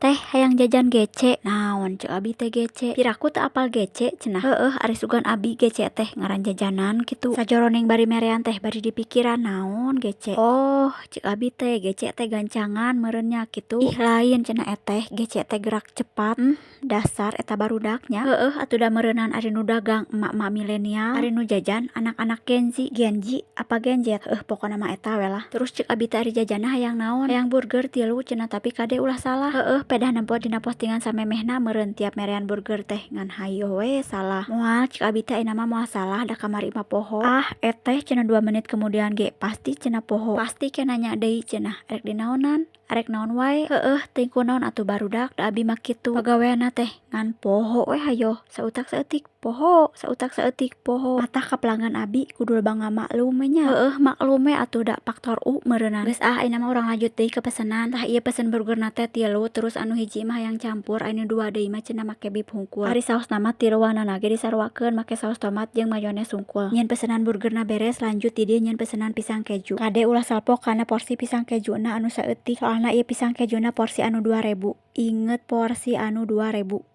Teh hayang jajan gece. Naon cek abi teh gece. Piraku teu apal gece cenah. Ari sugan abi gece teh ngaran jajanan gitu. Sajroning bari merean teh bari dipikiran naon gece. Oh cek abi teh gece teh gancangan meureunnya gitu. Ih lain cenah eteh gece teh gerak cepat. Dasar eta barudaknya. Atuh da meureunan ari nu dagang emak-emak milenial. Ari nu jajan anak-anak Genzi. Genji apa genjet? Pokona mah eta we lah. Terus cek abi teh ari jajanna hayang naon? Hayang burger 3 cenah tapi kade ulah salah. Pedah nempo dina postingan samemehna meureun tiap merean burger teh ngan hayo we salah. Moal cek abi teh ayeuna mah moal salah da kamari mah poho. Eteh cenah 2 menit kemudian ge pasti cenah poho. Pasti ke nanya deui cenah arek dinaonan? Arek naon wae? Teuing kunaon atuh barudak da abi mah kitu. Pagaweana teh ngan poho we hayo. Sautak saeutik poho, sautak saeutik poho. Matah ka pelanggan abi kudu bangga maklum we nya. Maklum we atuh da faktor U meureunan. Geus ayeuna mah urang lanjut deui ke pesenan. Tah ieu pesen burgerna teh 3 terus anu hiji mah hayang campur, anu 2 deui mah cenah make beef hungkul. Ari saos nama 3 wanana ge disaruakeun make saos tomat jeung mayones hungkul. Nyen pesenan burgerna beres lanjut di dieu nyen pesenan pisang keju. Kade ulah salpok kana porsi pisang kejuna anu saeutik. Soalna ieu pisang kejuna porsi anu 2000. Inget porsi anu 2000.